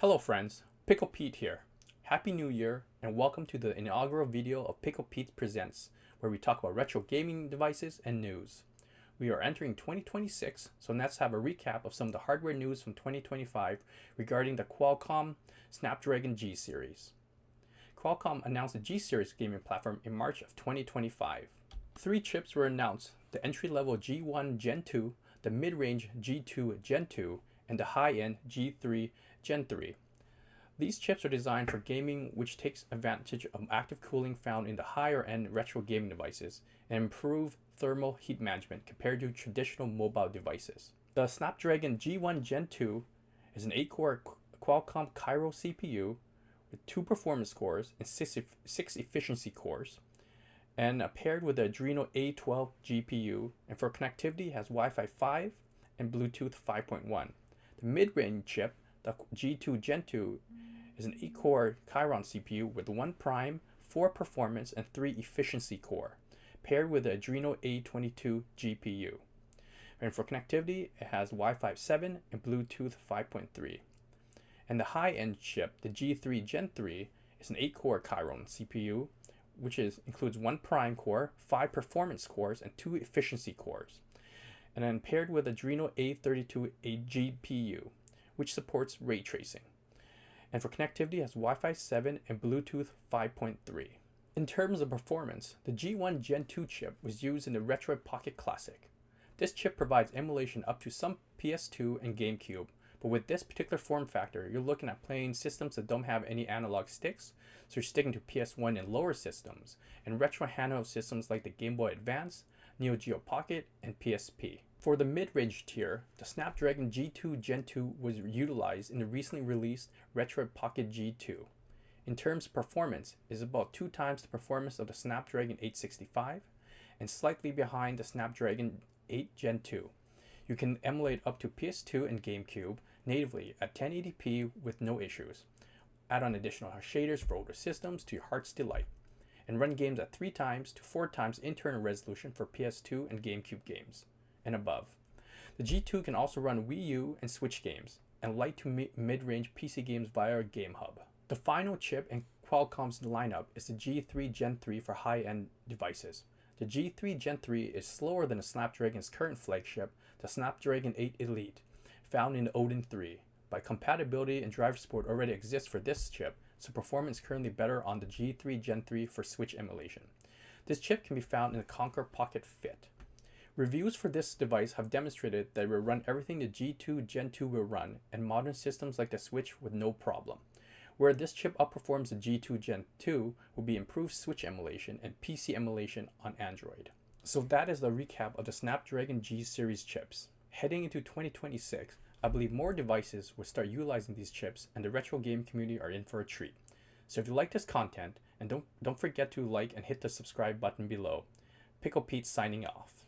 Hello friends, Pickle Pete here. Happy New Year and welcome to the inaugural video of Pickle Pete Presents, where we talk about retro gaming devices and news. We are entering 2026, so let's have a recap of some of the hardware news from 2025 regarding the Qualcomm Snapdragon G Series. Qualcomm announced the G Series gaming platform in March of 2025. Three chips were announced: the entry-level G1 Gen 2, the mid-range G2 Gen 2, and the high-end G3 Gen 3. These chips are designed for gaming, which takes advantage of active cooling found in the higher-end retro gaming devices and improve thermal heat management compared to traditional mobile devices. The Snapdragon G1 Gen 2 is an 8-core Qualcomm Cairo CPU with 2 performance cores and 6 efficiency cores, and paired with the Adreno A12 GPU, and for connectivity has Wi-Fi 5 and Bluetooth 5.1. The mid-range chip, the G2 Gen 2, is an 8-core Chiron CPU with 1 prime, 4 performance, and 3 efficiency core, paired with the Adreno A22 GPU. And for connectivity, it has Wi-Fi 7 and Bluetooth 5.3. And the high-end chip, the G3 Gen 3, is an 8-core Chiron CPU, which includes 1 prime core, 5 performance cores, and 2 efficiency cores. And then paired with Adreno A32 GPU, which supports ray tracing. And for connectivity, has Wi-Fi 7 and Bluetooth 5.3. In terms of performance, the G1 Gen 2 chip was used in the Retro Pocket Classic. This chip provides emulation up to some PS2 and GameCube, but with this particular form factor, you're looking at playing systems that don't have any analog sticks, so you're sticking to PS1 and lower systems, and retro handheld systems like the Game Boy Advance, Neo Geo Pocket, and PSP. For the mid-range tier, the Snapdragon G2 Gen 2 was utilized in the recently released Retro Pocket G2. In terms of performance, it is about 2 times the performance of the Snapdragon 865 and slightly behind the Snapdragon 8 Gen 2. You can emulate up to PS2 and GameCube natively at 1080p with no issues. Add on additional shaders for older systems to your heart's delight, and run games at 3 times to 4 times internal resolution for PS2 and GameCube games and above. The G2 can also run Wii U and Switch games, and light to mid-range PC games via Game Hub. The final chip in Qualcomm's lineup is the G3 Gen 3 for high-end devices. The G3 Gen 3 is slower than the Snapdragon's current flagship, the Snapdragon 8 Elite, found in the Odin 3. But compatibility and driver support already exists for this chip, so performance is currently better on the G3 Gen 3 for Switch emulation. This chip can be found in the Conquer Pocket Fit. Reviews for this device have demonstrated that it will run everything the G2 Gen 2 will run, and modern systems like the Switch with no problem. Where this chip outperforms the G2 Gen 2 will be improved Switch emulation and PC emulation on Android. So that is the recap of the Snapdragon G Series chips. Heading into 2026, I believe more devices will start utilizing these chips, and the retro game community are in for a treat. So if you like this content, and don't forget to like and hit the subscribe button below. Pickle Pete signing off.